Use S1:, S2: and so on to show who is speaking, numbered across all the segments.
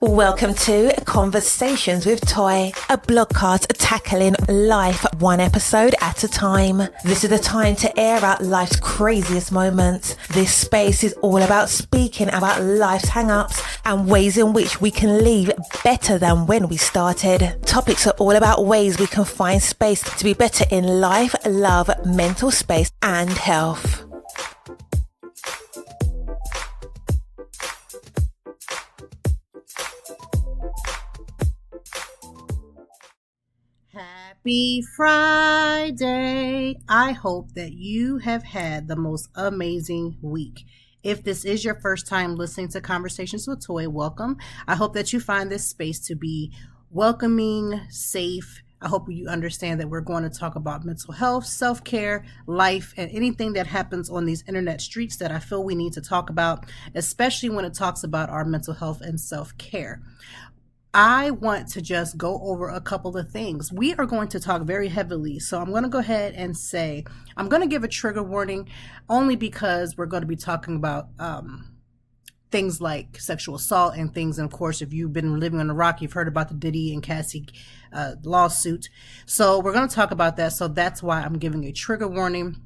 S1: Welcome to Conversations with Toy, a blogcast tackling life one episode at a time. This is the time to air out life's craziest moments. This space is all about speaking about life's hang-ups and ways in which we can leave better than when we started. Topics are all about ways we can find space to be better in life, love, mental space, and health.
S2: Happy Friday. I hope that you have had the most amazing week. If this is your first time listening to Conversations with Toy, welcome. I hope that you find this space to be welcoming, safe. I hope you understand that we're going to talk about mental health, self-care, life, and anything that happens on these internet streets that I feel we need to talk about, especially when it talks about our mental health and self-care. I want to just go over a couple of things. We are going to talk very heavily, so I'm going to go ahead and say I'm going to give a trigger warning only because we're going to be talking about things like sexual assault and things. And of course, if you've been living on the rock, you've heard about the Diddy and Cassie lawsuit. So we're going to talk about that. So that's why I'm giving a trigger warning.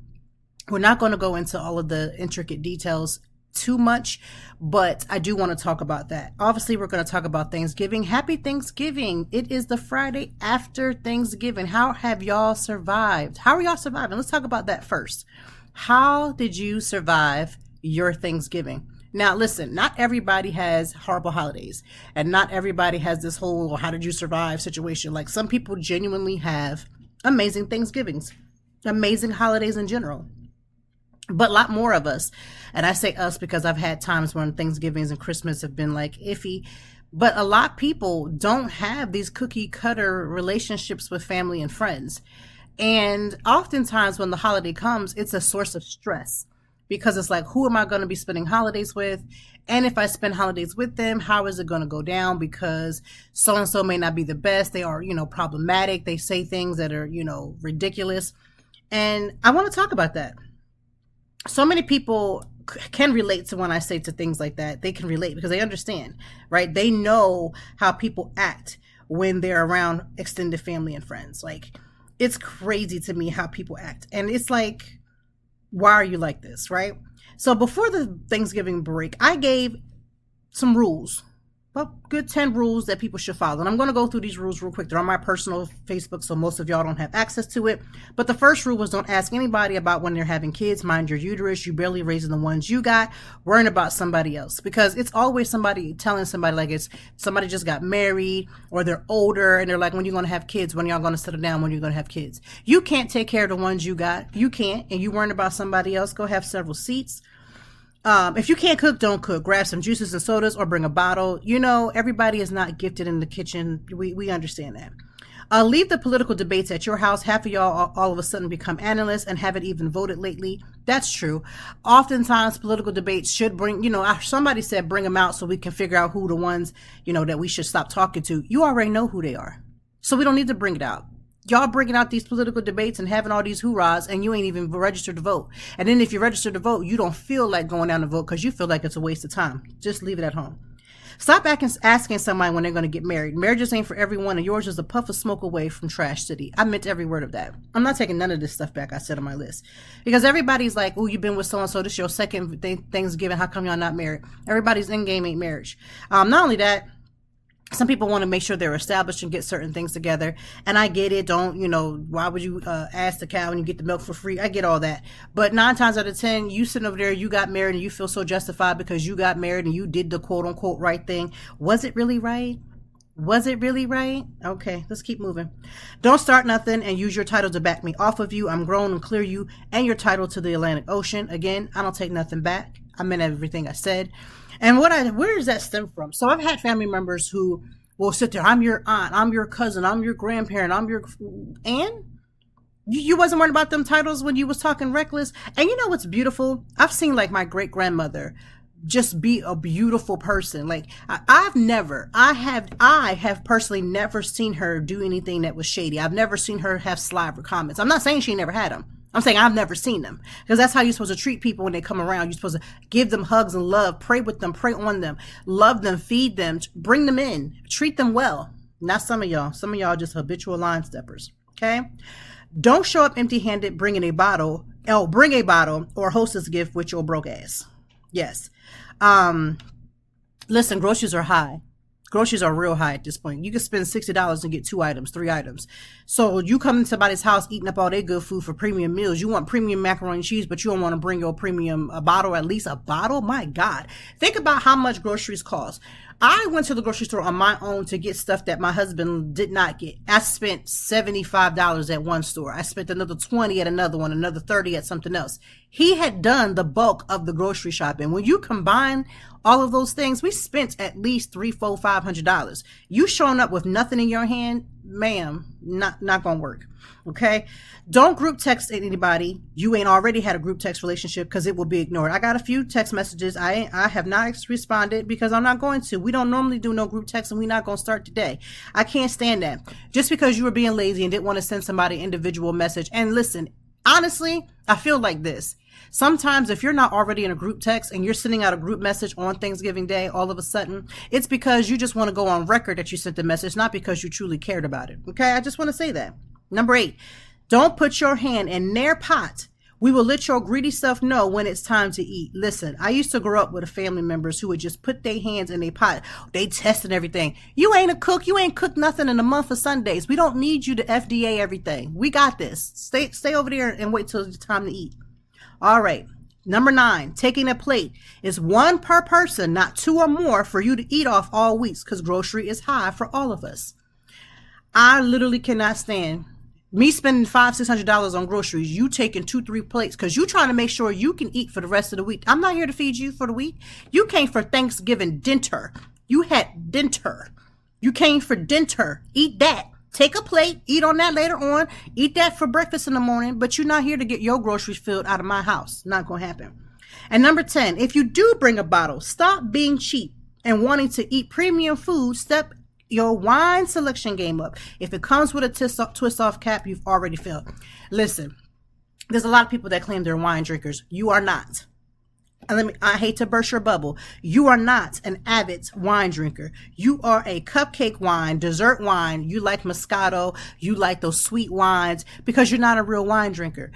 S2: We're not going to go into all of the intricate details too much, but I do want to talk about that. Obviously, we're going to talk about Thanksgiving. Happy Thanksgiving. It is the Friday after Thanksgiving. How have y'all survived? How are y'all surviving? Let's talk about that first. How did you survive your Thanksgiving? Now, listen, not everybody has horrible holidays, and not everybody has this whole how did you survive situation. Like, some people genuinely have amazing Thanksgivings, amazing holidays in general. But a lot more of us, and I say us because I've had times when Thanksgivings and Christmas have been like iffy, but a lot of people don't have these cookie cutter relationships with family and friends. And oftentimes when the holiday comes, it's a source of stress because it's like, who am I going to be spending holidays with? And if I spend holidays with them, how is it going to go down? Because so-and-so may not be the best. They are, problematic. They say things that are, ridiculous. And I want to talk about that. So many people can relate to when I say to things like that. They can relate because they understand, right? They know how people act when they're around extended family and friends. Like, it's crazy to me how people act. And it's like, why are you like this, right? So before the Thanksgiving break, I gave some rules. Well, good 10 rules that people should follow. And I'm going to go through these rules real quick. They're on my personal Facebook, so most of y'all don't have access to it. But the first rule was don't ask anybody about when they're having kids. Mind your uterus. You barely raising the ones you got. Worrying about somebody else. Because it's always somebody telling somebody like it's somebody just got married or they're older and they're like, when you going to have kids? When y'all going to settle down? When you going to have kids? You can't take care of the ones you got. You can't. And you worrying about somebody else. Go have several seats. If you can't cook, don't cook. Grab some juices and sodas or bring a bottle. Everybody is not gifted in the kitchen. We understand that. Leave the political debates at your house. Half of y'all all of a sudden become analysts and haven't even voted lately. That's true. Oftentimes political debates should bring, somebody said bring them out so we can figure out who the ones, that we should stop talking to. You already know who they are. So we don't need to bring it out. Y'all bringing out these political debates and having all these hoorahs and you ain't even registered to vote. And then if you register to vote, you don't feel like going down to vote because you feel like it's a waste of time. Just leave it at home. Stop asking somebody when they're going to get married. Marriages ain't for everyone and yours is a puff of smoke away from Trash City. I meant every word of that. I'm not taking none of this stuff back I said on my list. Because everybody's like, oh, you've been with so-and-so. This is your second Thanksgiving. How come y'all not married? Everybody's end game ain't marriage. Not only that, some people want to make sure they're established and get certain things together. And I get it. Don't, why would you ask the cow and you get the milk for free? I get all that. But 9 times out of 10, you sitting over there, you got married and you feel so justified because you got married and you did the quote unquote right thing. Was it really right? Was it really right? Okay, let's keep moving. Don't start nothing and use your title to back me off of you. I'm grown and clear you and your title to the Atlantic Ocean. Again, I don't take nothing back. I meant everything I said. And where does that stem from? So I've had family members who will sit there. I'm your aunt. I'm your cousin. I'm your grandparent. And you wasn't worried about them titles when you was talking reckless. And you know what's beautiful? I've seen like my great grandmother just be a beautiful person. Like I have personally never seen her do anything that was shady. I've never seen her have sly comments. I'm not saying she never had them. I'm saying I've never seen them, because that's how you're supposed to treat people when they come around. You're supposed to give them hugs and love, pray with them, pray on them, love them, feed them, bring them in, treat them well. Not some of y'all. Some of y'all just habitual line steppers. Okay. Don't show up empty handed, bring a bottle or hostess gift with your broke ass. Yes. Listen, groceries are high. Groceries are real high at this point. You can spend $60 and get 2 items, 3 items. So you come to somebody's house eating up all their good food for premium meals. You want premium macaroni and cheese, but you don't want to bring your premium bottle, at least a bottle? My God. Think about how much groceries cost. I went to the grocery store on my own to get stuff that my husband did not get. I spent $75 at one store. I spent another $20 at another one, another $30 at something else. He had done the bulk of the grocery shopping. When you combine all of those things, we spent at least $300, $400, $500. You showing up with nothing in your hand, ma'am, not gonna work. Okay. Don't group text anybody. You ain't already had a group text relationship, because it will be ignored. I got a few text messages. I have not responded because I'm not going to. We don't normally do no group text, and we're not going to start today. I can't stand that. Just because you were being lazy and didn't want to send somebody an individual message. And listen, honestly, I feel like this. Sometimes if you're not already in a group text and you're sending out a group message on Thanksgiving Day, all of a sudden, it's because you just want to go on record that you sent the message, not because you truly cared about it. Okay. I just want to say that. Number 8, don't put your hand in their pot. We will let your greedy self know when it's time to eat. Listen, I used to grow up with family members who would just put their hands in their pot. They tested everything. You ain't a cook. You ain't cooked nothing in a month of Sundays. We don't need you to FDA everything. We got this. Stay over there and wait till it's time to eat. All right. Number 9, taking a plate is 1 per person, not 2 or more, for you to eat off all weeks, because grocery is high for all of us. I literally cannot stand me spending $500-$600 on groceries, you taking 2-3 plates, because you trying to make sure you can eat for the rest of the week. I'm not here to feed you for the week. You came for Thanksgiving dinner. You had dinner. You came for dinner. Eat that. Take a plate, eat on that later on, eat that for breakfast in the morning, but you're not here to get your groceries filled out of my house. Not going to happen. And number 10, if you do bring a bottle, stop being cheap and wanting to eat premium food. Step your wine selection game up. If it comes with a twist off cap, you've already failed. Listen, there's a lot of people that claim they're wine drinkers. You are not. And I hate to burst your bubble. You are not an avid wine drinker. You are a cupcake wine, dessert wine. You like Moscato. You like those sweet wines, because you're not a real wine drinker.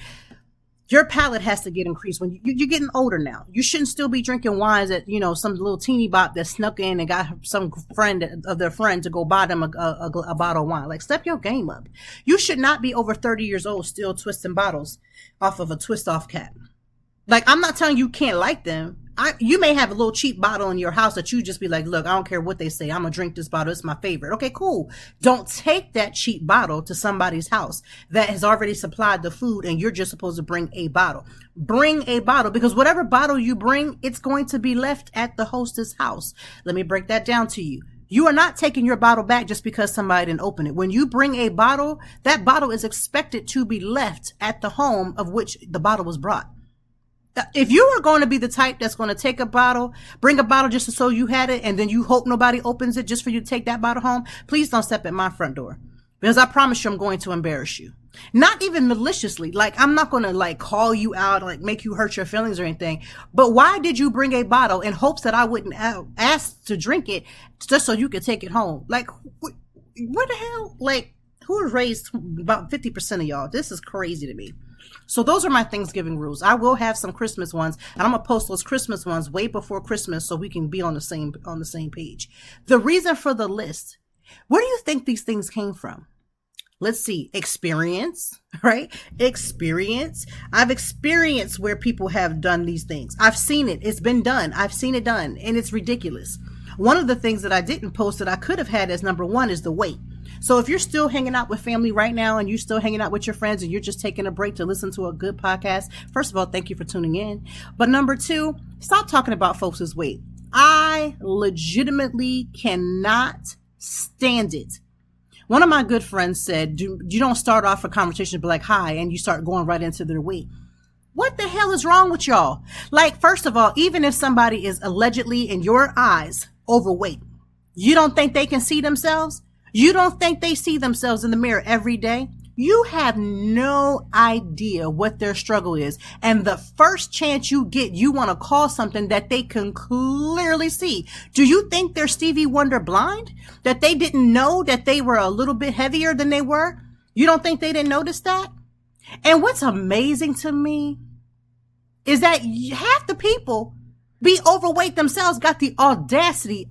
S2: Your palate has to get increased when you're getting older now. You shouldn't still be drinking wines that, some little teeny bop that snuck in and got some friend of their friend to go buy them a bottle of wine. Like, step your game up. You should not be over 30 years old still twisting bottles off of a twist off cap. Like, I'm not telling you can't like them. You may have a little cheap bottle in your house that you just be like, look, I don't care what they say. I'm going to drink this bottle. It's my favorite. Okay, cool. Don't take that cheap bottle to somebody's house that has already supplied the food, and you're just supposed to bring a bottle. Bring a bottle, because whatever bottle you bring, it's going to be left at the hostess house. Let me break that down to you. You are not taking your bottle back just because somebody didn't open it. When you bring a bottle, that bottle is expected to be left at the home of which the bottle was brought. If you are going to be the type that's going to take a bottle, bring a bottle just so you had it, and then you hope nobody opens it just for you to take that bottle home, please don't step at my front door, because I promise you I'm going to embarrass you. Not even maliciously. Like, I'm not going to like call you out, like make you hurt your feelings or anything. But why did you bring a bottle in hopes that I wouldn't ask to drink it just so you could take it home? Like, what the hell? Like, who raised about 50% of y'all? This is crazy to me. So those are my Thanksgiving rules. I will have some Christmas ones, and I'm going to post those Christmas ones way before Christmas so we can be on the same page. The reason for the list, where do you think these things came from? Let's see. Experience, right? Experience. I've experienced where people have done these things. I've seen it. It's been done. I've seen it done, and it's ridiculous. One of the things that I didn't post that I could have had as number 1 is the weight. So if you're still hanging out with family right now, and you're still hanging out with your friends, and you're just taking a break to listen to a good podcast, first of all, thank you for tuning in. But number 2, stop talking about folks' weight. I legitimately cannot stand it. One of my good friends said, you don't start off a conversation be like, hi, and you start going right into their weight. What the hell is wrong with y'all? Like, first of all, even if somebody is allegedly, in your eyes, overweight, you don't think they can see themselves? You don't think they see themselves in the mirror every day? You have no idea what their struggle is. And the first chance you get, you want to call something that they can clearly see. Do you think they're Stevie Wonder blind? That they didn't know that they were a little bit heavier than they were? You don't think they didn't notice that? And what's amazing to me is that half the people be overweight themselves, got the audacity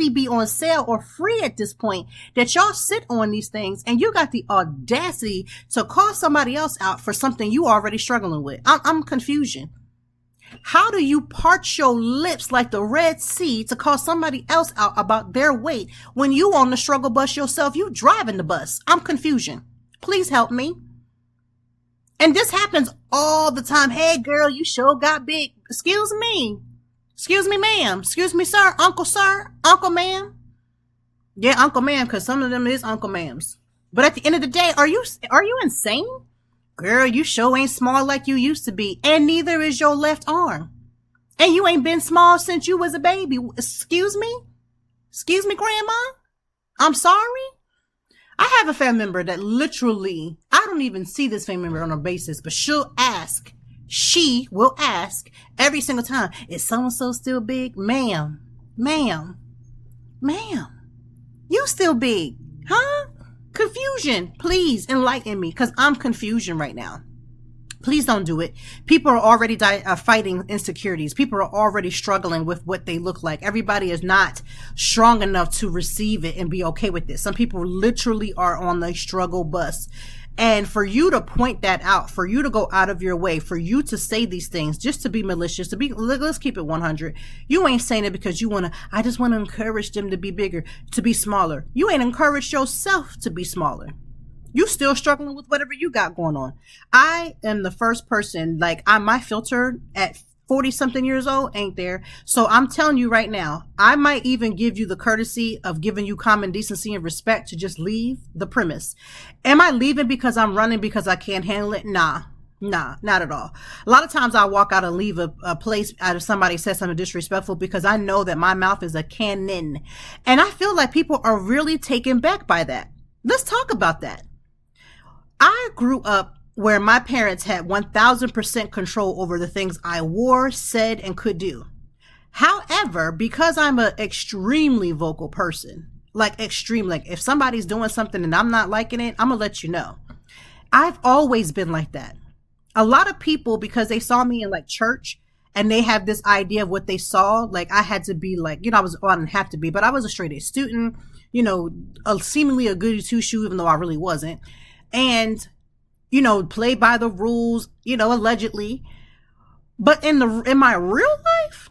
S2: be on sale or free at this point, that y'all sit on these things and you got the audacity to call somebody else out for something you already struggling with. I'm confusion. How do you parch your lips like the Red Sea to call somebody else out about their weight when you on the struggle bus yourself? You driving the bus. I'm confusion. Please help me. And this happens all the time. Hey girl, you sure got big. Excuse me, ma'am. Excuse me, sir. Uncle ma'am. Yeah, uncle ma'am, because some of them is uncle ma'ams. But at the end of the day, are you insane? Girl, you sure ain't small like you used to be. And neither is your left arm. And you ain't been small since you was a baby. Excuse me, grandma. I'm sorry. I have a family member that literally, I don't even see this family member on a basis, but she will ask every single time, is so-and-so still big? Ma'am, you still big, huh? Confusion. Please enlighten me, because I'm confusion right now. Please don't do it. People are already fighting insecurities. People are already struggling with what they look like. Everybody is not strong enough to receive it and be okay with it. Some people literally are on the struggle bus. And for you to point that out, for you to go out of your way, for you to say these things, just to be malicious, let's keep it 100. You ain't saying it because I just want to encourage them to be bigger, to be smaller. You ain't encouraged yourself to be smaller. You still struggling with whatever you got going on. I am the first person, my filter at 40 something years old ain't there. So I'm telling you right now, I might even give you the courtesy of giving you common decency and respect to just leave the premise. Am I leaving because I'm running because I can't handle it? Nah, not at all. A lot of times I walk out and leave a place out of somebody says something disrespectful because I know that my mouth is a cannon. And I feel like people are really taken back by that. Let's talk about that. I grew up where my parents had 1000% control over the things I wore, said, and could do. However, because I'm an extremely vocal person, if somebody's doing something and I'm not liking it, I'm gonna let you know. I've always been like that. A lot of people, because they saw me in church and they have this idea of what they saw, I had to be I didn't have to be, but I was a straight A student, seemingly a goody two shoe, even though I really wasn't. And, play by the rules, allegedly. But in my real life,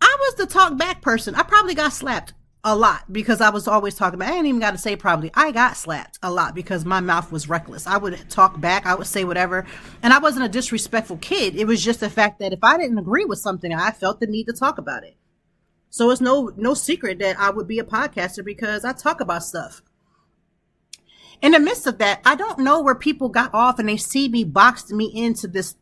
S2: I was the talk back person. I probably got slapped a lot because I was always talking back. I ain't even got to say probably. I got slapped a lot because my mouth was reckless. I would talk back. I would say whatever. And I wasn't a disrespectful kid. It was just the fact that if I didn't agree with something, I felt the need to talk about it. So it's no secret that I would be a podcaster because I talk about stuff. In the midst of that, I don't know where people got off and they see me boxed me into this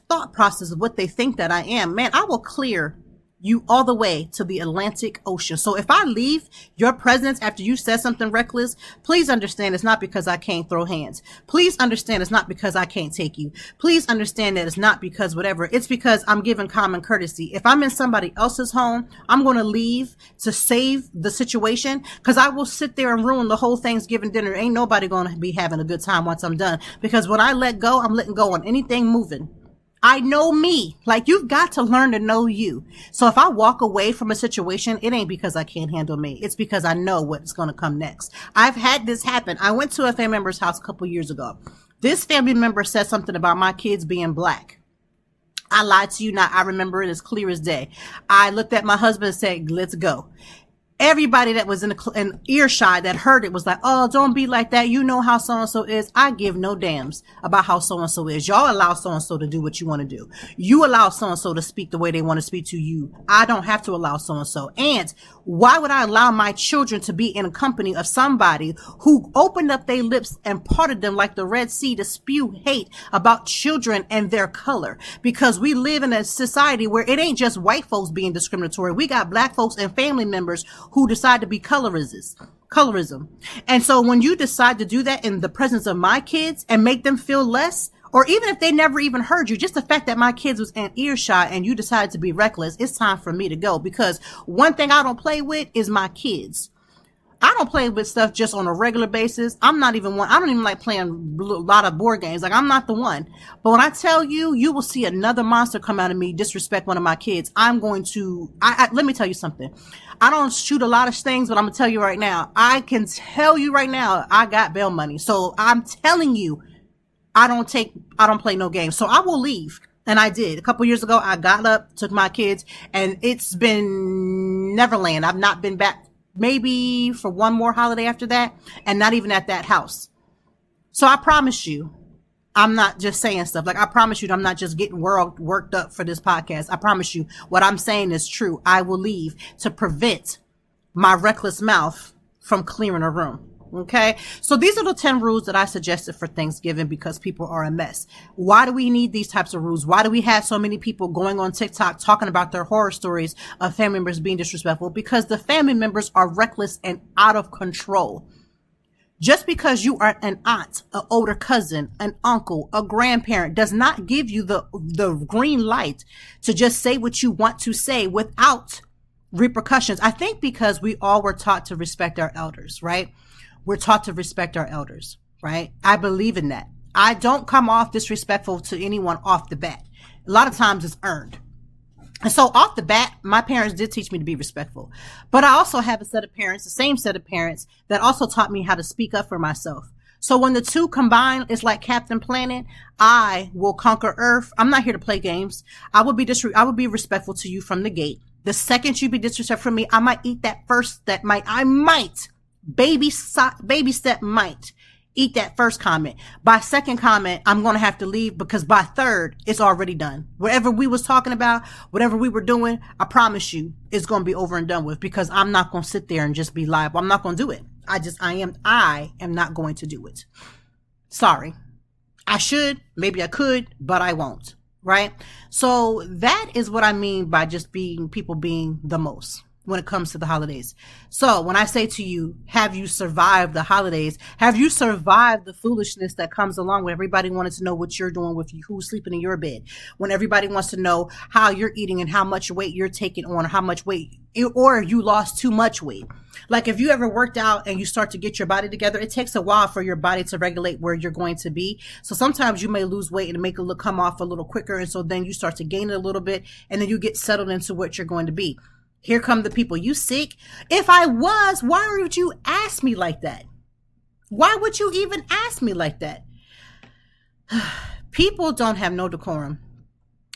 S2: thought process of what they think that I am. Man, I will clear you all the way to the Atlantic Ocean. So if I leave your presence after you said something reckless, please understand it's not because I can't throw hands. Please understand it's not because I can't take you. Please understand that it's not because whatever. It's because I'm giving common courtesy. If I'm in somebody else's home, I'm going to leave to save the situation because I will sit there and ruin the whole Thanksgiving dinner. Ain't nobody going to be having a good time once I'm done, because when I let go, I'm letting go on anything moving. I know me. You've got to learn to know you. So if I walk away from a situation, it ain't because I can't handle me. It's because I know what's going to come next. I've had this happen. I went to a family member's house a couple years ago. This family member said something about my kids being black. I lied to you not. I remember it as clear as day. I looked at my husband and said, let's go. Everybody that was in earshot that heard it was like, oh, don't be like that. You know how so-and-so is. I give no damns about how so-and-so is. Y'all allow so-and-so to do what you want to do. You allow so-and-so to speak the way they want to speak to you. I don't have to allow so-and-so. And why would I allow my children to be in a company of somebody who opened up their lips and parted them like the Red Sea to spew hate about children and their color? Because we live in a society where it ain't just white folks being discriminatory. We got black folks and family members who decide to be colorism. And so when you decide to do that in the presence of my kids and make them feel less, or even if they never even heard you, just the fact that my kids was in earshot and you decided to be reckless, it's time for me to go. Because one thing I don't play with is my kids. I don't play with stuff just on a regular basis. I don't even like playing a lot of board games. Like, I'm not the one. But when I tell you, you will see another monster come out of me, disrespect one of my kids. I'm going to, let me tell you something. I don't shoot a lot of things, but I'm going to tell you right now. I can tell you right now, I got bail money. So I'm telling you, I don't play no games. So I will leave. And I did. A couple years ago, I got up, took my kids, and it's been Neverland. I've not been back maybe for one more holiday after that, and not even at that house. So I promise you, I'm not just saying stuff. Like, I promise you, I'm not just getting worked up for this podcast. I promise you, what I'm saying is true. I will leave to prevent my reckless mouth from clearing a room. Okay, so these are the 10 rules that I suggested for Thanksgiving because people are a mess. Why do we need these types of rules? Why do we have so many people going on TikTok talking about their horror stories of family members being disrespectful? Because the family members are reckless and out of control. Just because you are an aunt, an older cousin, an uncle, a grandparent does not give you the green light to just say what you want to say without repercussions. I think because we all were taught to respect our elders, right? We're taught to respect our elders, right? I believe in that. I don't come off disrespectful to anyone off the bat. A lot of times it's earned. And so off the bat, my parents did teach me to be respectful. But I also have a set of parents, the same set of parents, that also taught me how to speak up for myself. So when the two combine, it's like Captain Planet. I will conquer Earth. I'm not here to play games. I will be respectful to you from the gate. The second you be disrespectful for me, I might eat that first, I might. Baby step might eat that first comment. By second comment, I'm going to have to leave because by third, it's already done. Whatever we was talking about, whatever we were doing, I promise you it's going to be over and done with because I'm not going to sit there and just be liable. I'm not going to do it. I am not going to do it. Sorry. I should, maybe I could, but I won't. Right? So that is what I mean by just people being the most when it comes to the holidays. So when I say to you, have you survived the holidays? Have you survived the foolishness that comes along when everybody wanted to know what you're doing with you, who's sleeping in your bed, when everybody wants to know how you're eating and how much weight you're taking on, or how much weight, or you lost too much weight. Like if you ever worked out and you start to get your body together, it takes a while for your body to regulate where you're going to be. So sometimes you may lose weight and make it come off a little quicker. And so then you start to gain it a little bit and then you get settled into what you're going to be. Here come the people. You sick? If I was, why would you ask me like that? Why would you even ask me like that? People don't have no decorum.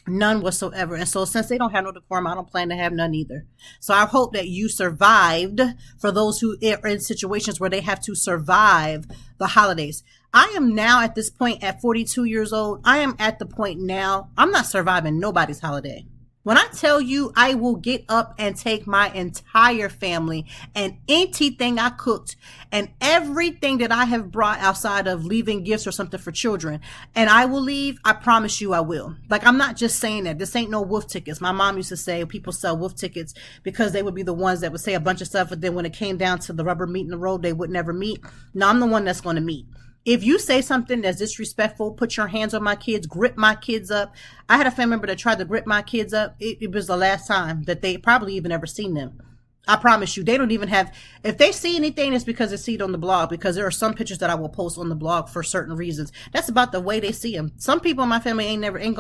S2: None whatsoever. And so since they don't have no decorum, I don't plan to have none either. So I hope that you survived, for those who are in situations where they have to survive the holidays. I am now at this point at 42 years old. I am at the point now, I'm not surviving nobody's holiday. When I tell you I will get up and take my entire family and anything I cooked and everything that I have brought outside of leaving gifts or something for children, and I will leave, I promise you I will. Like, I'm not just saying that. This ain't no wolf tickets. My mom used to say people sell wolf tickets because they would be the ones that would say a bunch of stuff, but then when it came down to the rubber meeting the road, they would never meet. No, I'm the one that's going to meet. If you say something that's disrespectful, put your hands on my kids, grip my kids up. I had a family member that tried to grip my kids up. It was the last time that they probably even ever seen them. I promise you, they don't even have, if they see anything, it's because they see it on the blog, because there are some pictures that I will post on the blog for certain reasons. That's about the way they see them. Some people in my family I ain't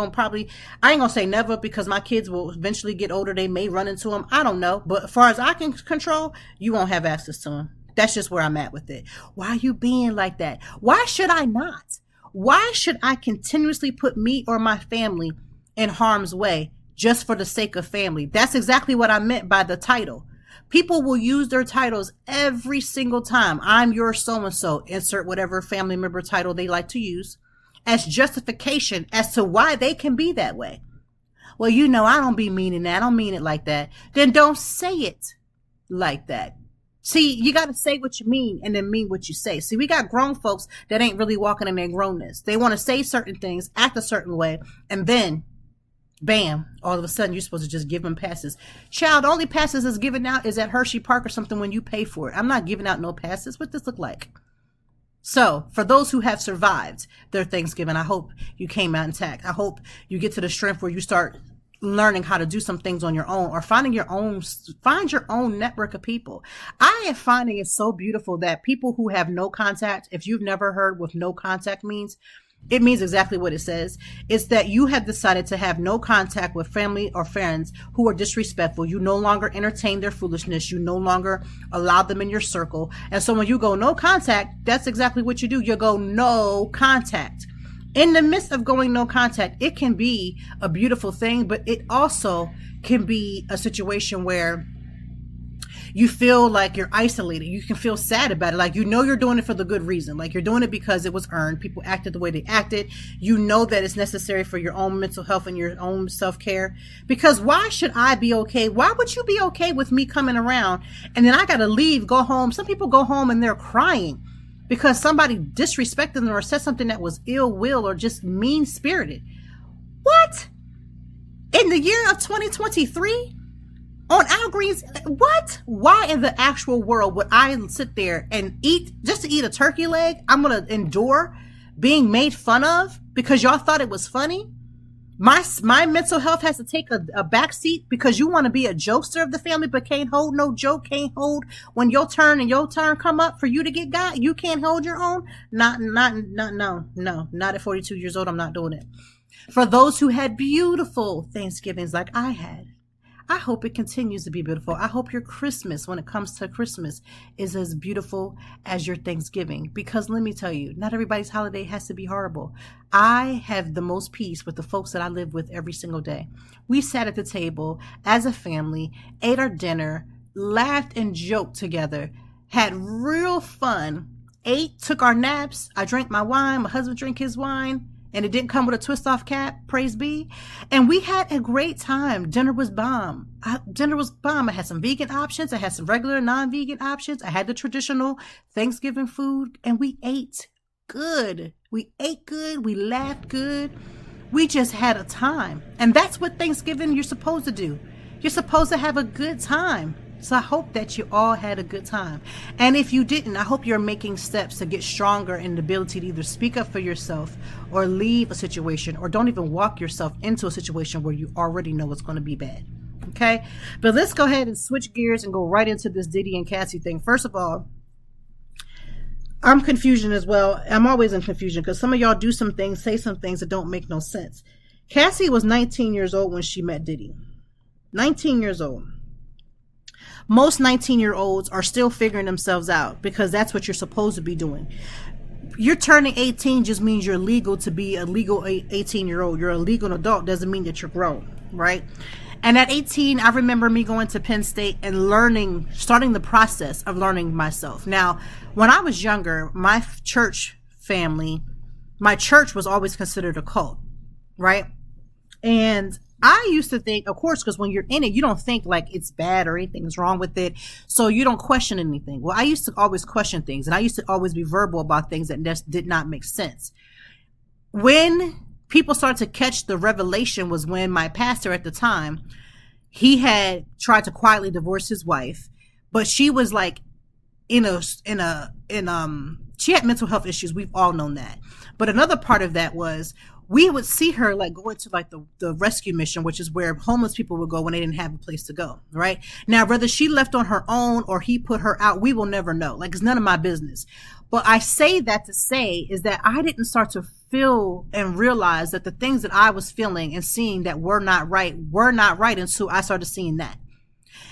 S2: gonna say never, because my kids will eventually get older. They may run into them. I don't know. But as far as I can control, you won't have access to them. That's just where I'm at with it. Why are you being like that? Why should I not? Why should I continuously put me or my family in harm's way just for the sake of family? That's exactly what I meant by the title. People will use their titles every single time. I'm your so-and-so, insert whatever family member title they like to use, as justification as to why they can be that way. Well, you know, I don't be meaning that. I don't mean it like that. Then don't say it like that. See, you got to say what you mean and then mean what you say. See, we got grown folks that ain't really walking in their grownness. They want to say certain things, act a certain way, and then Bam, all of a sudden you're supposed to just give them passes. Child, only passes is given out is at Hershey Park or something when you pay for it. I'm not giving out no passes. What does this look like? So for those who have survived their Thanksgiving, I hope you came out intact. I hope you get to the strength where you start learning how to do some things on your own, or find your own network of people. I am finding it so beautiful that people who have no contact, if you've never heard what no contact means, it means exactly what it says. It's that you have decided to have no contact with family or friends who are disrespectful. You no longer entertain their foolishness. You no longer allow them in your circle. And so when you go no contact, that's exactly what you do. You go no contact. In the midst of going no contact, it can be a beautiful thing, but it also can be a situation where you feel like you're isolated. You can feel sad about it. Like, you know, you're doing it for the good reason. Like, you're doing it because it was earned. People acted the way they acted. You know that it's necessary for your own mental health and your own self-care. Because why should I be okay? Why would you be okay with me coming around and then I got to leave, go home? Some people go home and they're crying because somebody disrespected them or said something that was ill will or just mean spirited. What? In the year of 2023? On Al Green's, what? Why in the actual world would I sit there and eat, just to eat a turkey leg? I'm going to endure being made fun of because y'all thought it was funny? My mental health has to take a back seat because you want to be a jokester of the family but can't hold no joke, can't hold when your turn come up for you to get got. You can't hold your own? No, not at 42 years old. I'm not doing it. For those who had beautiful Thanksgivings like I had, I hope it continues to be beautiful. I hope your Christmas, when it comes to Christmas, is as beautiful as your Thanksgiving. Because let me tell you, not everybody's holiday has to be horrible. I have the most peace with the folks that I live with every single day. We sat at the table as a family, ate our dinner, laughed and joked together, had real fun, ate, took our naps. I drank my wine. My husband drank his wine. And it didn't come with a twist off cap, praise be. And we had a great time. Dinner was bomb. I had some vegan options. I had some regular non-vegan options. I had the traditional Thanksgiving food, and we ate good. We ate good. We laughed good. We just had a time. And that's what Thanksgiving you're supposed to do. You're supposed to have a good time. So I hope that you all had a good time. And if you didn't, I hope you're making steps to get stronger in the ability to either speak up for yourself or leave a situation, or don't even walk yourself into a situation where you already know it's going to be bad. Okay? But let's go ahead and switch gears and go right into this Diddy and Cassie thing. First of all, I'm confusion as well. I'm always in confusion because some of y'all do some things, say some things that don't make no sense. Cassie was 19 years old when she met Diddy. 19 years old. Most 19-year-olds are still figuring themselves out because that's what you're supposed to be doing. You're turning 18 just means you're legal to be a legal 18-year-old. You're a legal adult doesn't mean that you're grown, right? And at 18, I remember me going to Penn State and starting the process of learning myself. Now, when I was younger, my church was always considered a cult, right? And I used to think, of course, because when you're in it, you don't think like it's bad or anything's wrong with it. So you don't question anything. Well, I used to always question things, and I used to always be verbal about things that just did not make sense. When people started to catch the revelation was when my pastor at the time, he had tried to quietly divorce his wife, but she was like she had mental health issues. We've all known that. But another part of that was we would see her like go into like the rescue mission, which is where homeless people would go when they didn't have a place to go, right? Now, whether she left on her own or he put her out, we will never know. Like, it's none of my business. But I say that to say is that I didn't start to feel and realize that the things that I was feeling and seeing that were not right until I started seeing that.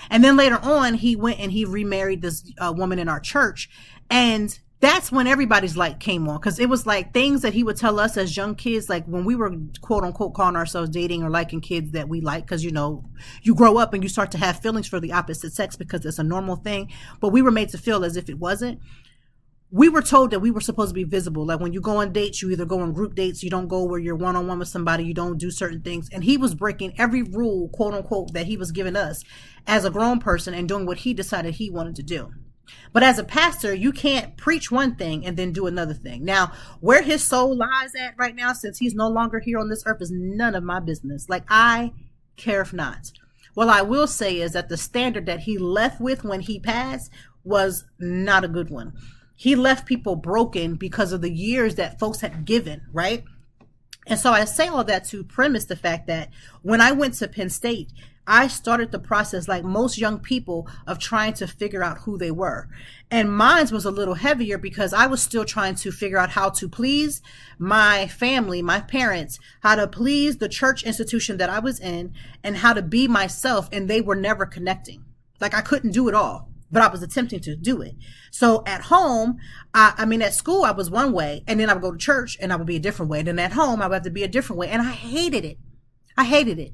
S2: And then later on, he went and he remarried this woman in our church. And that's when everybody's light came on, because it was like things that he would tell us as young kids, like when we were quote unquote calling ourselves dating or liking kids that we like, because, you know, you grow up and you start to have feelings for the opposite sex because it's a normal thing. But we were made to feel as if it wasn't. We were told that we were supposed to be visible. Like when you go on dates, you either go on group dates, you don't go where you're one-on-one with somebody, you don't do certain things. And he was breaking every rule, quote unquote, that he was giving us as a grown person and doing what he decided he wanted to do. But as a pastor, you can't preach one thing and then do another thing. Now, where his soul lies at right now, since he's no longer here on this earth, is none of my business. Like, I care if not. What I will say is that the standard that he left with when he passed was not a good one. He left people broken because of the years that folks had given, right? And so I say all that to premise the fact that when I went to Penn State, I started the process, like most young people, of trying to figure out who they were. And mine was a little heavier because I was still trying to figure out how to please my family, my parents, how to please the church institution that I was in, and how to be myself. And they were never connecting. Like, I couldn't do it all, but I was attempting to do it. So at home, at school, I was one way, and then I would go to church and I would be a different way. And then at home, I would have to be a different way. And I hated it. I hated it.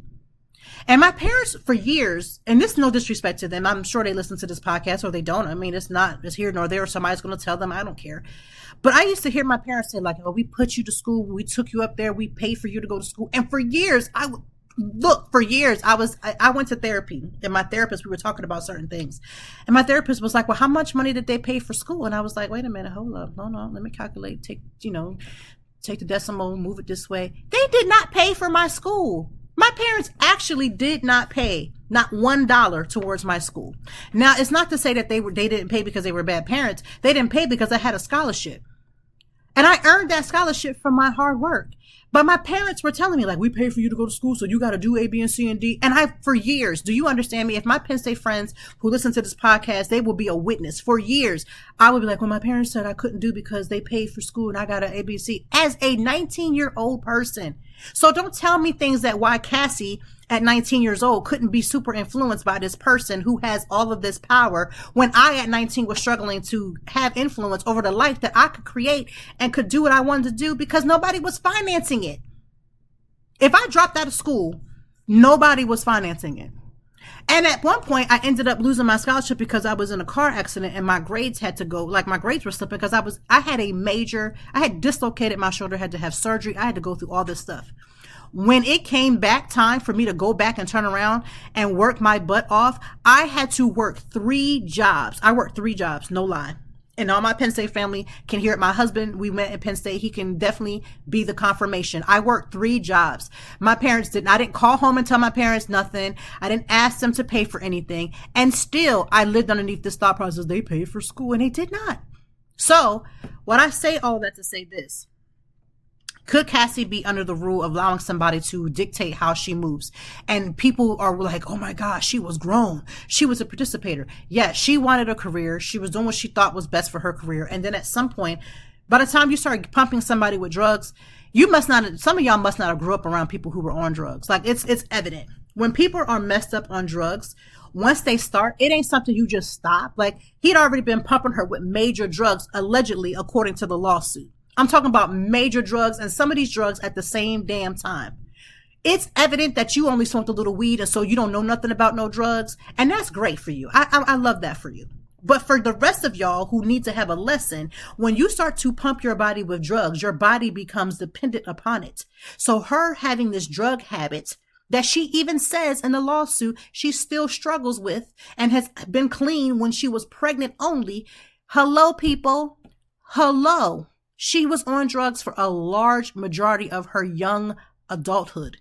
S2: And my parents, for years, and this is no disrespect to them, I'm sure they listen to this podcast, or they don't. I mean, it's here nor there. Somebody's going to tell them. I don't care. But I used to hear my parents say, like, oh, we put you to school. We took you up there. We paid for you to go to school. And for years, I went to therapy, and my therapist, we were talking about certain things. And my therapist was like, well, how much money did they pay for school? And I was like, wait a minute, hold up. No, let me calculate. Take the decimal, move it this way. They did not pay for my school. My parents actually did not pay not $1 towards my school. Now, it's not to say that they didn't pay because they were bad parents. They didn't pay because I had a scholarship. And I earned that scholarship from my hard work. But my parents were telling me, like, we pay for you to go to school, so you got to do A, B, and C, and D. And for years, do you understand me? If my Penn State friends who listen to this podcast, they will be a witness. For years, I would be like, well, my parents said I couldn't do because they paid for school and I got an A, B, C as a 19-year-old person. So don't tell me things that why Cassie at 19 years old couldn't be super influenced by this person who has all of this power, when I at 19 was struggling to have influence over the life that I could create and could do what I wanted to do because nobody was financing it. If I dropped out of school, nobody was financing it. And at one point, I ended up losing my scholarship because I was in a car accident and my grades had to go, like my grades were slipping because I had dislocated my shoulder, had to have surgery. I had to go through all this stuff. When it came back time for me to go back and turn around and work my butt off, I had to work 3 jobs. I worked 3 jobs, no lie. And all my Penn State family can hear it. My husband, we met at Penn State. He can definitely be the confirmation. I worked 3 jobs. I didn't call home and tell my parents nothing. I didn't ask them to pay for anything. And still, I lived underneath this thought process. They paid for school and they did not. So what I say all that to say this. Could Cassie be under the rule of allowing somebody to dictate how she moves? And people are like, oh my gosh, she was grown. She was a participator. Yeah, she wanted a career. She was doing what she thought was best for her career. And then at some point, by the time you start pumping somebody with drugs, some of y'all must not have grew up around people who were on drugs. Like it's evident. When people are messed up on drugs, once they start, it ain't something you just stop. Like he'd already been pumping her with major drugs, allegedly, according to the lawsuit. I'm talking about major drugs, and some of these drugs at the same damn time. It's evident that you only smoked a little weed, and so you don't know nothing about no drugs. And that's great for you. I love that for you. But for the rest of y'all who need to have a lesson, when you start to pump your body with drugs, your body becomes dependent upon it. So her having this drug habit that she even says in the lawsuit she still struggles with and has been clean when she was pregnant only. Hello, people. Hello. She was on drugs for a large majority of her young adulthood.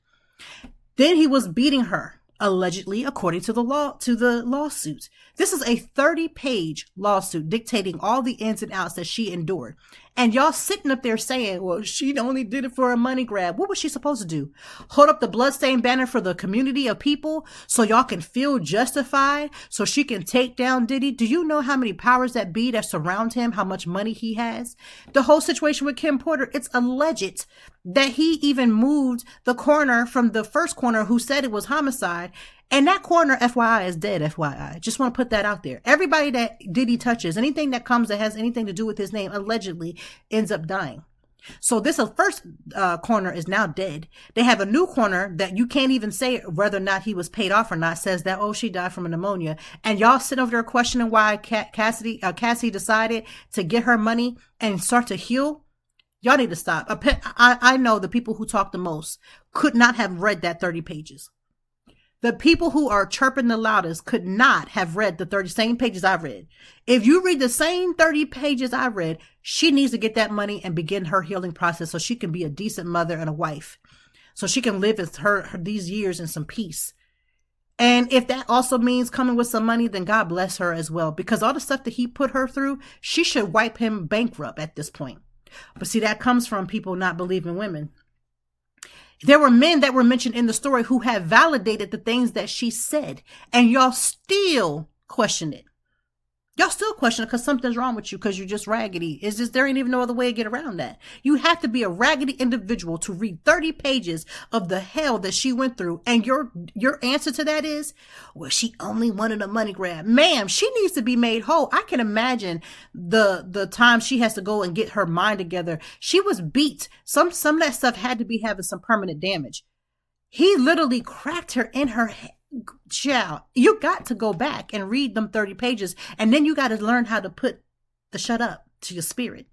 S2: Then he was beating her, allegedly, according to the lawsuit. This is a 30-page lawsuit dictating all the ins and outs that she endured. And y'all sitting up there saying, well, she only did it for a money grab. What was she supposed to do? Hold up the bloodstained banner for the community of people so y'all can feel justified, so she can take down Diddy? Do you know how many powers that be that surround him, how much money he has? The whole situation with Kim Porter, it's alleged that he even moved the coroner from the first coroner who said it was homicide. And that coroner, FYI, is dead, FYI. Just want to put that out there. Everybody that Diddy touches, anything that comes that has anything to do with his name, allegedly ends up dying. So this first coroner is now dead. They have a new coroner that you can't even say whether or not he was paid off or not, says that, oh, she died from a pneumonia. And y'all sit over there questioning why Cassie decided to get her money and start to heal. Y'all need to stop. I know the people who talk the most could not have read that 30 pages. The people who are chirping the loudest could not have read the same pages I read. If you read the same 30 pages I read, she needs to get that money and begin her healing process so she can be a decent mother and a wife. So she can live with her these years in some peace. And if that also means coming with some money, then God bless her as well. Because all the stuff that he put her through, she should wipe him bankrupt at this point. But see, that comes from people not believing women. There were men that were mentioned in the story who have validated the things that she said, and y'all still question it. Y'all still question it because something's wrong with you because you're just raggedy. It's just there ain't even no other way to get around that. You have to be a raggedy individual to read 30 pages of the hell that she went through. And your answer to that is, well, she only wanted a money grab. Ma'am, she needs to be made whole. I can imagine the time she has to go and get her mind together. She was beat. Some of that stuff had to be having some permanent damage. He literally cracked her in her head. Child, you got to go back and read them 30 pages, and then you got to learn how to put the shut up to your spirit,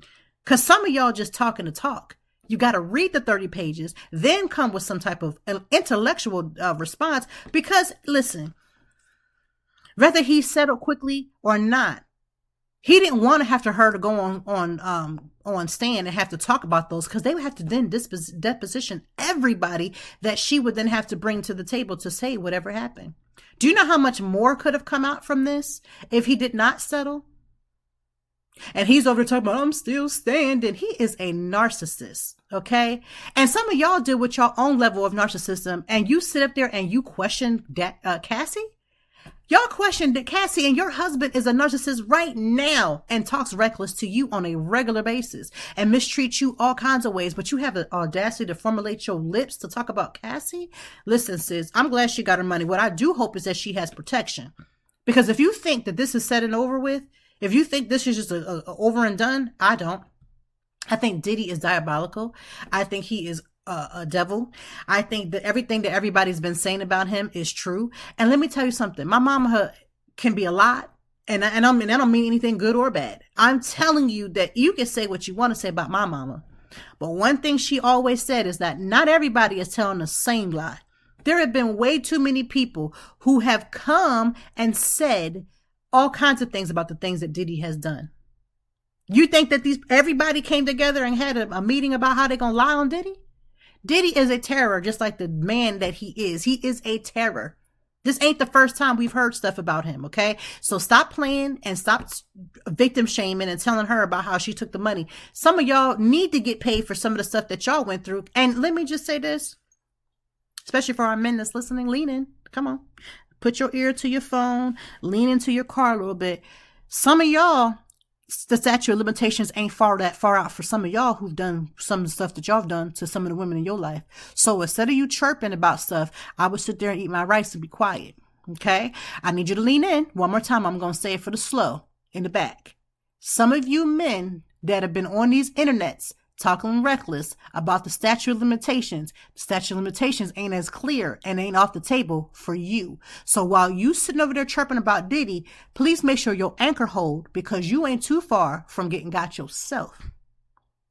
S2: because some of y'all just talking to talk. You got to read the 30 pages, then come with some type of intellectual response, because listen, whether he settled quickly or not, he didn't want to have her to go on stand and have to talk about those, because they would have to then deposition everybody that she would then have to bring to the table to say whatever happened. Do you know how much more could have come out from this if he did not settle? And he's over talking about, I'm still standing. He is a narcissist, okay? And some of y'all deal with your own level of narcissism, and you sit up there and you question Cassie? Y'all question that Cassie and your husband is a narcissist right now and talks reckless to you on a regular basis and mistreats you all kinds of ways, but you have the audacity to formulate your lips to talk about Cassie? Listen, sis, I'm glad she got her money. What I do hope is that she has protection. Because if you think that this is said and over with, if you think this is just a over and done, I don't. I think Diddy is diabolical. I think he is a devil. I think that everything that everybody's been saying about him is true. And let me tell you something. My mama can be a lot, and I don't mean anything good or bad. I'm telling you that you can say what you want to say about my mama, but one thing she always said is that not everybody is telling the same lie. There have been way too many people who have come and said all kinds of things about the things that Diddy has done. You think that everybody came together and had a meeting about how they're gonna lie on Diddy? Diddy is a terror, just like the man that he is. He is a terror. This ain't the first time we've heard stuff about him, okay? So stop playing and stop victim shaming and telling her about how she took the money. Some of y'all need to get paid for some of the stuff that y'all went through. And let me just say this, especially for our men that's listening, lean in. Come on. Put your ear to your phone, lean into your car a little bit. Some of y'all, the statute of limitations ain't that far out for some of y'all who've done some of the stuff that y'all have done to some of the women in your life. So instead of you chirping about stuff, I would sit there and eat my rice and be quiet. Okay? I need you to lean in. One more time, I'm going to say it for the slow in the back. Some of you men that have been on these internets talking reckless about the statute of limitations. The statute of limitations ain't as clear and ain't off the table for you. So while you sitting over there chirping about Diddy, please make sure your anchor hold, because you ain't too far from getting got yourself.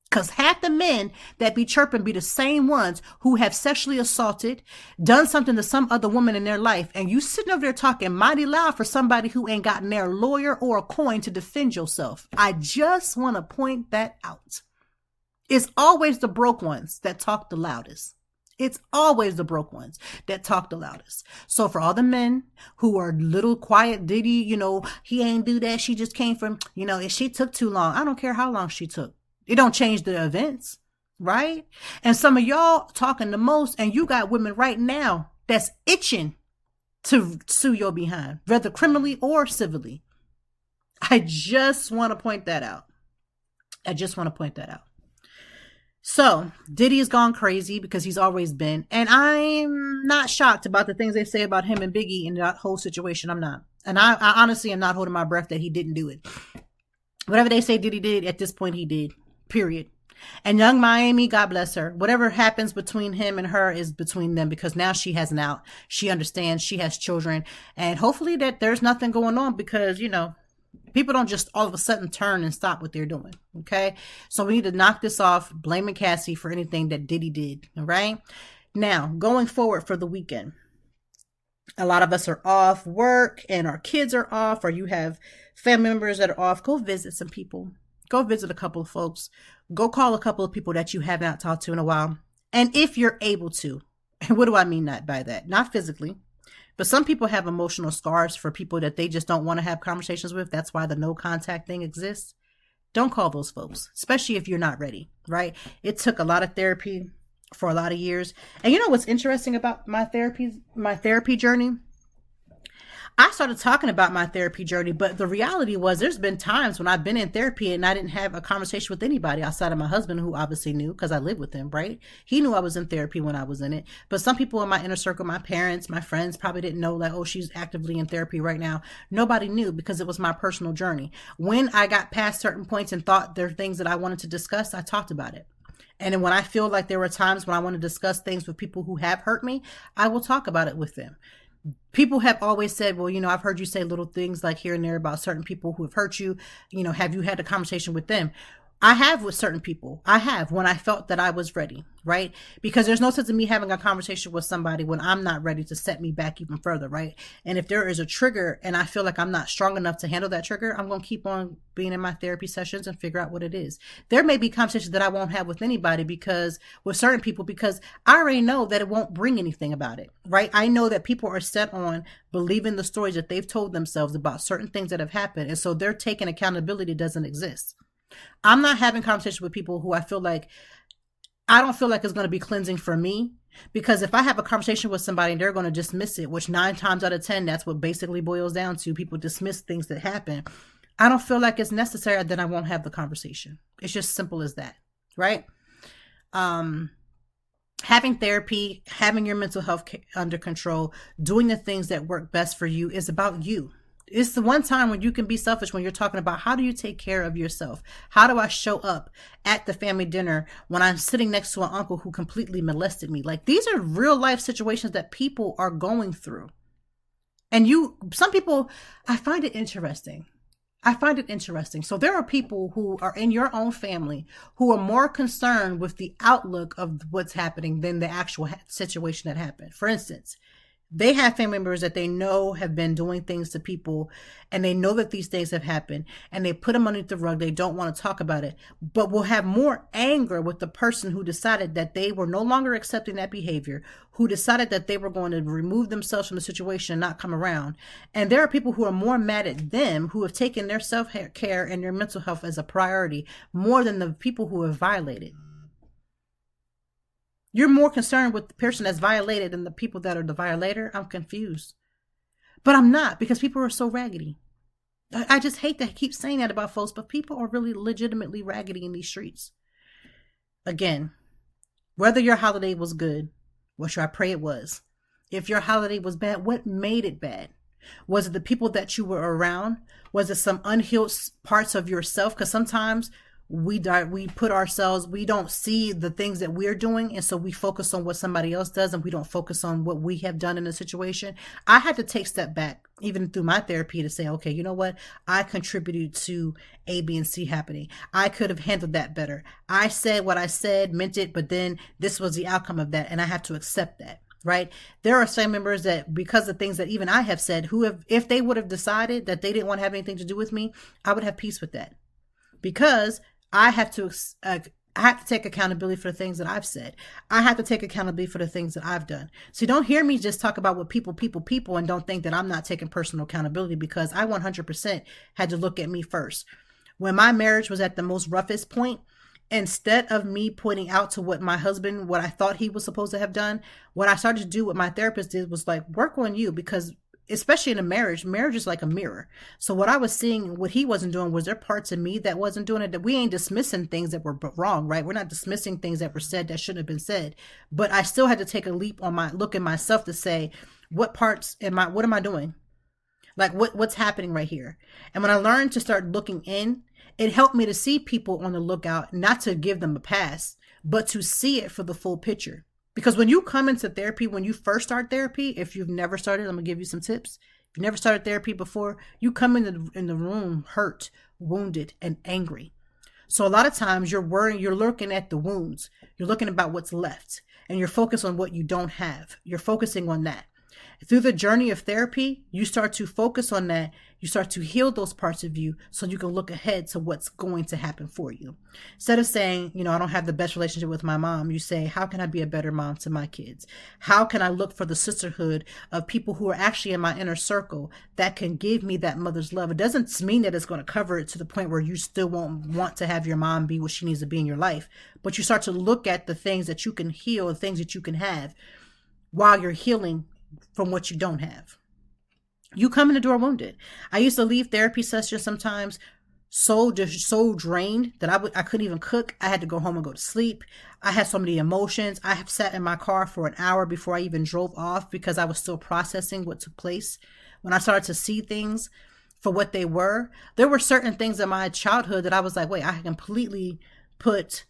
S2: Because half the men that be chirping be the same ones who have sexually assaulted, done something to some other woman in their life, and you sitting over there talking mighty loud for somebody who ain't gotten their lawyer or a coin to defend yourself. I just want to point that out. It's always the broke ones that talk the loudest. It's always the broke ones that talk the loudest. So for all the men who are little quiet Diddy, he ain't do that. She just came from, if she took too long. I don't care how long she took. It don't change the events, right? And some of y'all talking the most, and you got women right now that's itching to sue your behind, whether criminally or civilly. I just want to point that out. So Diddy has gone crazy because he's always been, and I'm not shocked about the things they say about him and Biggie in that whole situation. I'm not. And I honestly am not holding my breath that he didn't do it. Whatever they say Diddy did, at this point he did, period. And young Miami, God bless her. Whatever happens between him and her is between them, because now she has an out. She understands, she has children, and hopefully that there's nothing going on, because, people don't just all of a sudden turn and stop what they're doing. Okay. So we need to knock this off, blaming Cassie for anything that Diddy did. All right. Now, going forward for the weekend, A lot of us are off work and our kids are off, or you have family members that are off. Go visit some people. Go visit a couple of folks. Go call a couple of people that you have not talked to in a while. And if you're able to, and what do I mean not by that? Not physically, but some people have emotional scars for people that they just don't want to have conversations with. That's why the no contact thing exists. Don't call those folks, especially if you're not ready, right? It took a lot of therapy for a lot of years. And you know what's interesting about my therapy journey? I started talking about my therapy journey, but the reality was there's been times when I've been in therapy and I didn't have a conversation with anybody outside of my husband, who obviously knew because I live with him, right? He knew I was in therapy when I was in it. But some people in my inner circle, my parents, my friends probably didn't know, like, oh, she's actively in therapy right now. Nobody knew because it was my personal journey. When I got past certain points and thought there are things that I wanted to discuss, I talked about it. And then when I feel like there were times when I want to discuss things with people who have hurt me, I will talk about it with them. People have always said, well, you know, I've heard you say little things like here and there about certain people who have hurt you. You know, have you had a conversation with them? I have with certain people. I have when I felt that I was ready, right? Because there's no sense in me having a conversation with somebody when I'm not ready to set me back even further, right? And if there is a trigger and I feel like I'm not strong enough to handle that trigger, I'm going to keep on being in my therapy sessions and figure out what it is. There may be conversations that I won't have with anybody with certain people, because I already know that it won't bring anything about it, right? I know that people are set on believing the stories that they've told themselves about certain things that have happened. And so they're taking accountability doesn't exist. I'm not having conversations with people who I don't feel like it's going to be cleansing for me, because if I have a conversation with somebody and they're going to dismiss it, which 9 times out of 10, that's what basically boils down to. People dismiss things that happen. I don't feel like it's necessary, then I won't have the conversation. It's just simple as that, right? Having therapy, having your mental health under control, doing the things that work best for you is about you. It's the one time when you can be selfish, when you're talking about how do you take care of yourself? How do I show up at the family dinner when I'm sitting next to an uncle who completely molested me? Like, these are real life situations that people are going through. And some people, I find it interesting. So there are people who are in your own family who are more concerned with the outlook of what's happening than the actual situation that happened. For instance, they have family members that they know have been doing things to people, and they know that these things have happened, and they put them underneath the rug. They don't want to talk about it, but will have more anger with the person who decided that they were no longer accepting that behavior, who decided that they were going to remove themselves from the situation and not come around. And there are people who are more mad at them, who have taken their self-care and their mental health as a priority more than the people who have violated. You're more concerned with the person that's violated than the people that are the violator. I'm confused. But I'm not, because people are so raggedy. I just hate to keep saying that about folks, but people are really legitimately raggedy in these streets. Again, whether your holiday was good, which I pray it was. If your holiday was bad, what made it bad? Was it the people that you were around? Was it some unhealed parts of yourself? Because sometimes we don't see the things that we're doing, and so we focus on what somebody else does, and we don't focus on what we have done in a situation. I had to take a step back, even through my therapy, to say, okay, you know what? I contributed to A, B, and C happening. I could have handled that better. I said what I said, meant it, but then this was the outcome of that, and I have to accept that. Right? There are some members that, because of things that even I have said, if they would have decided that they didn't want to have anything to do with me, I would have peace with that, because I have to take accountability for the things that I've said. I have to take accountability for the things that I've done. So don't hear me just talk about what people, and don't think that I'm not taking personal accountability, because I 100% had to look at me first. When my marriage was at the most roughest point, instead of me pointing out to what I thought he was supposed to have done, what I started to do, what my therapist did, was like, work on you, because especially in a marriage is like a mirror. So what I was seeing, what he wasn't doing, was there parts of me that wasn't doing it. That we ain't dismissing things that were wrong, right? We're not dismissing things that were said that shouldn't have been said. But I still had to take a leap on look at myself to say, what am I doing? Like what's happening right here? And when I learned to start looking in, it helped me to see people on the lookout, not to give them a pass, but to see it for the full picture. Because when you come into therapy, when you first start therapy, if you've never started, I'm going to give you some tips. If you've never started therapy before, you come in the room hurt, wounded, and angry. So a lot of times you're looking at the wounds. You're looking about what's left, and you're focused on what you don't have. You're focusing on that. Through the journey of therapy, you start to focus on that. You start to heal those parts of you so you can look ahead to what's going to happen for you. Instead of saying, I don't have the best relationship with my mom, you say, how can I be a better mom to my kids? How can I look for the sisterhood of people who are actually in my inner circle that can give me that mother's love? It doesn't mean that it's going to cover it to the point where you still won't want to have your mom be what she needs to be in your life. But you start to look at the things that you can heal, the things that you can have while you're healing from what you don't have. You come in the door wounded. I used to leave therapy sessions sometimes so drained that I couldn't even cook. I had to go home and go to sleep. I had so many emotions. I have sat in my car for an hour before I even drove off because I was still processing what took place. When I started to see things for what they were, there were certain things in my childhood that I was like, wait, I completely put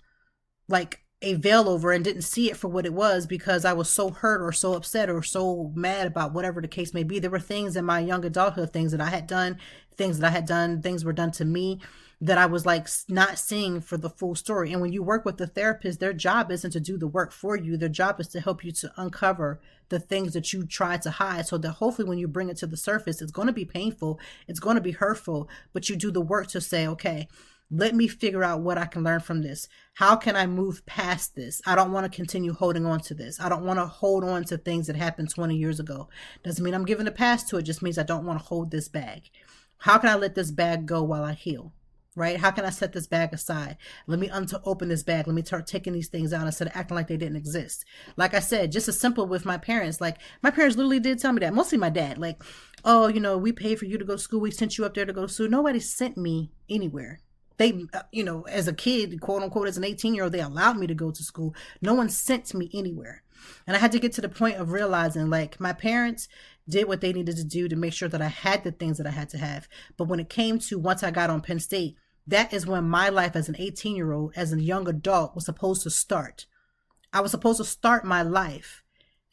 S2: like a veil over and didn't see it for what it was because I was so hurt or so upset or so mad about whatever the case may be. There were things in my young adulthood, things that I had done, things were done to me that I was like not seeing for the full story. And when you work with the therapist, their job isn't to do the work for you. Their job is to help you to uncover the things that you tried to hide so that hopefully when you bring it to the surface, it's going to be painful. It's going to be hurtful, but you do the work to say, okay, let me figure out what I can learn from this. How can I move past this? I don't want to continue holding on to this. I don't want to hold on to things that happened 20 years ago. Doesn't mean I'm giving a pass to it. Just means I don't want to hold this bag. How can I let this bag go while I heal? Right? How can I set this bag aside? Let me open this bag. Let me start taking these things out instead of acting like they didn't exist. Like I said, just as simple with my parents. Like my parents literally did tell me that. Mostly my dad. Like, oh, we paid for you to go to school. We sent you up there to go to school. Nobody sent me anywhere. They, as a kid, quote unquote, as an 18-year-old, they allowed me to go to school. No one sent me anywhere. And I had to get to the point of realizing like my parents did what they needed to do to make sure that I had the things that I had to have. But when it came to once I got on Penn State, that is when my life as an 18-year-old, as a young adult was supposed to start. I was supposed to start my life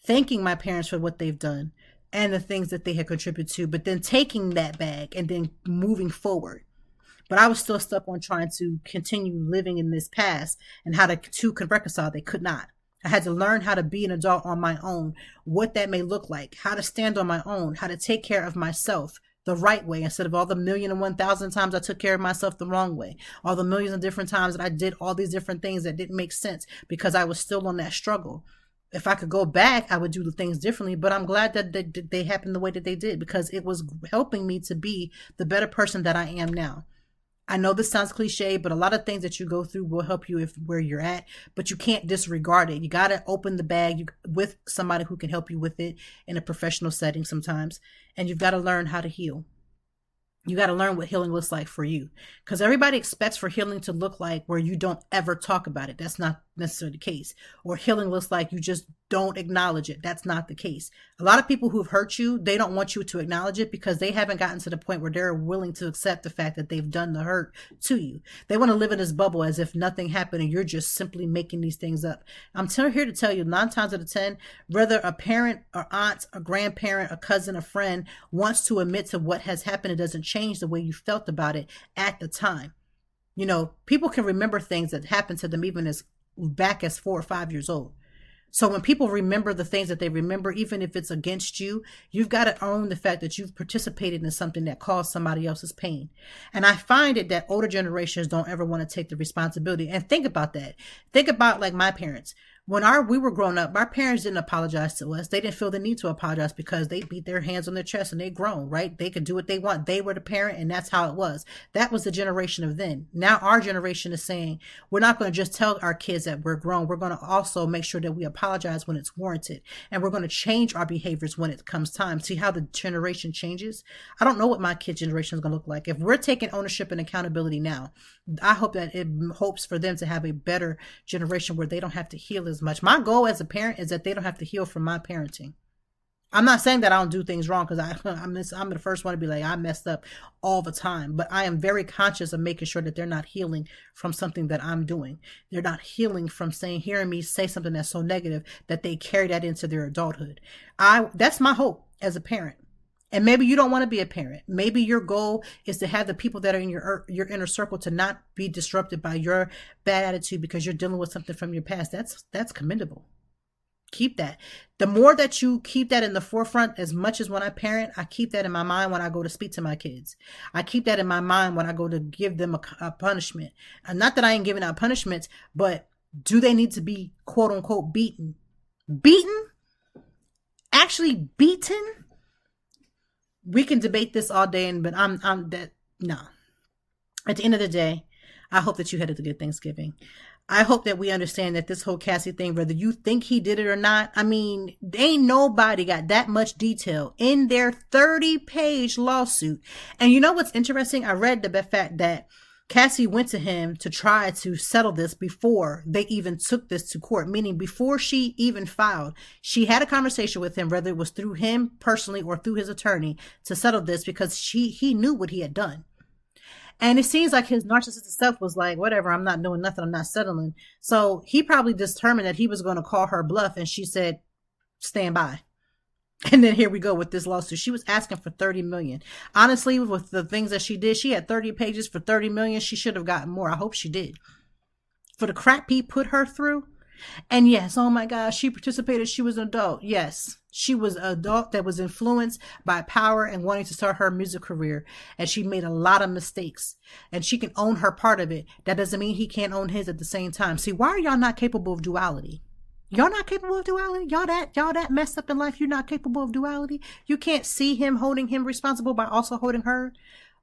S2: thanking my parents for what they've done and the things that they had contributed to, but then taking that bag and then moving forward. But I was still stuck on trying to continue living in this past and how the two could reconcile. They could not. I had to learn how to be an adult on my own, what that may look like, how to stand on my own, how to take care of myself the right way instead of all the 1,001,000 times I took care of myself the wrong way, all the millions of different times that I did all these different things that didn't make sense because I was still on that struggle. If I could go back, I would do the things differently, but I'm glad that they happened the way that they did because it was helping me to be the better person that I am now. I know this sounds cliche, but a lot of things that you go through will help you where you're at, but you can't disregard it. You got to open the bag with somebody who can help you with it in a professional setting sometimes. And you've got to learn how to heal. You got to learn what healing looks like for you because everybody expects for healing to look like where you don't ever talk about it. That's not necessarily the case. Or healing looks like you just don't acknowledge it. That's not the case. A lot of people who've hurt you, they don't want you to acknowledge it because they haven't gotten to the point where they're willing to accept the fact that they've done the hurt to you. They want to live in this bubble as if nothing happened and you're just simply making these things up. I'm here to tell you 9 times out of 10, whether a parent or aunt, a grandparent, a cousin, a friend wants to admit to what has happened, it doesn't change the way you felt about it at the time. People can remember things that happened to them even as back as 4 or 5 years old. So when people remember the things that they remember, even if it's against you, you've got to own the fact that you've participated in something that caused somebody else's pain. And I find it that older generations don't ever want to take the responsibility. And think about that. Think about like my parents. When we were growing up, our parents didn't apologize to us. They didn't feel the need to apologize because they beat their hands on their chest and they grown, right? They could do what they want. They were the parent and that's how it was. That was the generation of then. Now our generation is saying, we're not going to just tell our kids that we're grown. We're going to also make sure that we apologize when it's warranted. And we're going to change our behaviors when it comes time. See how the generation changes? I don't know what my kid generation is going to look like. If we're taking ownership and accountability now, I hope that it hopes for them to have a better generation where they don't have to heal as much. My goal as a parent is that they don't have to heal from my parenting. I'm not saying that I don't do things wrong because I'm the first one to be like, I messed up all the time. But I am very conscious of making sure that they're not healing from something that I'm doing. They're not healing from hearing me say something that's so negative that they carry that into their adulthood. That's my hope as a parent. And maybe you don't want to be a parent. Maybe your goal is to have the people that are in your inner circle to not be disrupted by your bad attitude because you're dealing with something from your past. That's commendable. Keep that. The more that you keep that in the forefront, as much as when I parent, I keep that in my mind when I go to speak to my kids. I keep that in my mind when I go to give them a punishment. And not that I ain't giving out punishments, but do they need to be quote unquote beaten? Beaten? Actually beaten? We can debate this all day, but no. At the end of the day, I hope that you had a good Thanksgiving. I hope that we understand that this whole Cassie thing, whether you think he did it or not, I mean, ain't nobody got that much detail in their 30-page lawsuit. And you know what's interesting? I read the fact that Cassie went to him to try to settle this before they even took this to court, meaning before she even filed. She had a conversation with him, whether it was through him personally or through his attorney, to settle this because he knew what he had done. And it seems like his narcissistic self was like, whatever, I'm not doing nothing, I'm not settling. So he probably determined that he was going to call her bluff, and she said, stand by. And then here we go with this lawsuit. She was asking for $30 million. Honestly, with the things that she did, she had 30 pages for $30 million. She should have gotten more. I hope she did. For the crap he put her through. And yes, oh my gosh, she participated. She was an adult. Yes, she was an adult that was influenced by power and wanting to start her music career. And she made a lot of mistakes. And she can own her part of it. That doesn't mean he can't own his at the same time. See, why are y'all not capable of duality? Y'all not capable of duality? Y'all that messed up in life, you're not capable of duality? You can't see him holding him responsible by also holding her?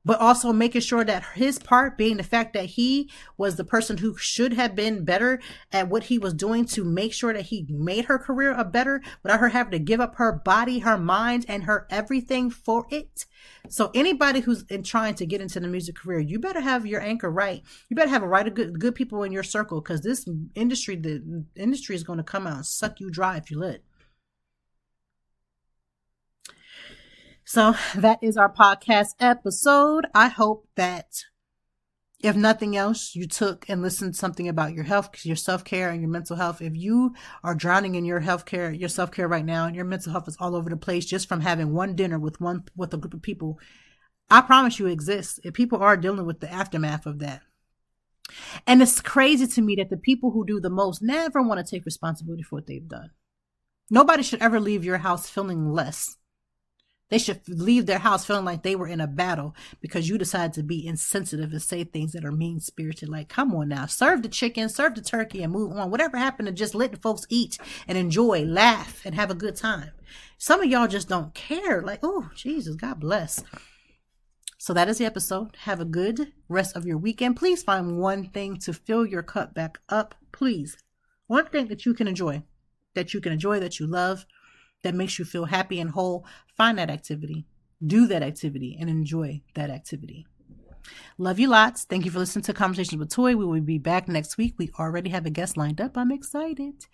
S2: But also making sure that his part being the fact that he was the person who should have been better at what he was doing to make sure that he made her career a better without her having to give up her body, her mind, and her everything for it. So anybody who's trying to get into the music career, you better have your anchor right. You better have a right of good people in your circle, because the industry is going to come out and suck you dry if you let. So that is our podcast episode. I hope that if nothing else, you took and listened to something about your health, your self-care, and your mental health. If you are drowning in your healthcare, your self-care right now, and your mental health is all over the place just from having one dinner with a group of people, I promise you it exists. If people are dealing with the aftermath of that. And it's crazy to me that the people who do the most never want to take responsibility for what they've done. Nobody should ever leave your house feeling less. They should leave their house feeling like they were in a battle because you decided to be insensitive and say things that are mean-spirited. Like, come on now, serve the chicken, serve the turkey, and move on. Whatever happened to just let the folks eat and enjoy, laugh, and have a good time? Some of y'all just don't care. Like, oh, Jesus, God bless. So that is the episode. Have a good rest of your weekend. Please find one thing to fill your cup back up. Please. One thing that you can enjoy, that you love, that makes you feel happy and whole. Find that activity, do that activity, and enjoy that activity. Love you lots. Thank you for listening to Conversations with Toy. We will be back next week. We already have a guest lined up. I'm excited.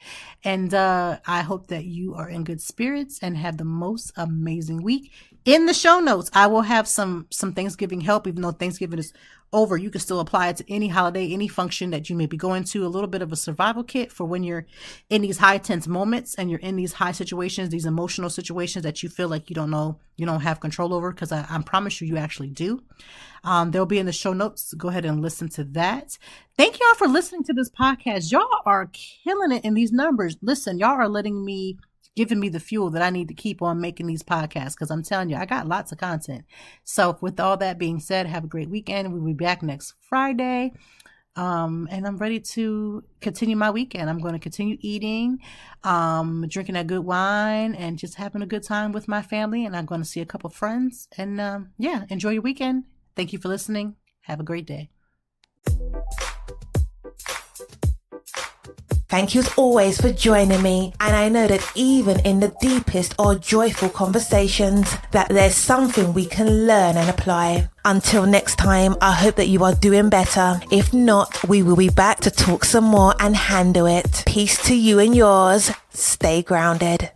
S2: And I hope that you are in good spirits and have the most amazing week. In the show notes, I will have some Thanksgiving help, even though Thanksgiving is over. You can still apply it to any holiday, any function that you may be going to. A little bit of a survival kit for when you're in these high tense moments and you're in these high situations, these emotional situations that you feel like you don't have control over, because I promise you actually do. They'll be in the show notes. Go ahead and listen to that. Thank y'all for listening to this podcast. Y'all are killing it in these numbers. Listen, y'all are giving me the fuel that I need to keep on making these podcasts, because I'm telling you, I got lots of content. So with all that being said, have a great weekend. We'll be back next Friday. And I'm ready to continue my weekend. I'm going to continue eating, drinking that good wine, and just having a good time with my family. And I'm going to see a couple friends. And enjoy your weekend. Thank you for listening. Have a great day.
S1: Thank you as always for joining me, and I know that even in the deepest or joyful conversations that there's something we can learn and apply. Until next time, I hope that you are doing better. If not, we will be back to talk some more and handle it. Peace to you and yours. Stay grounded.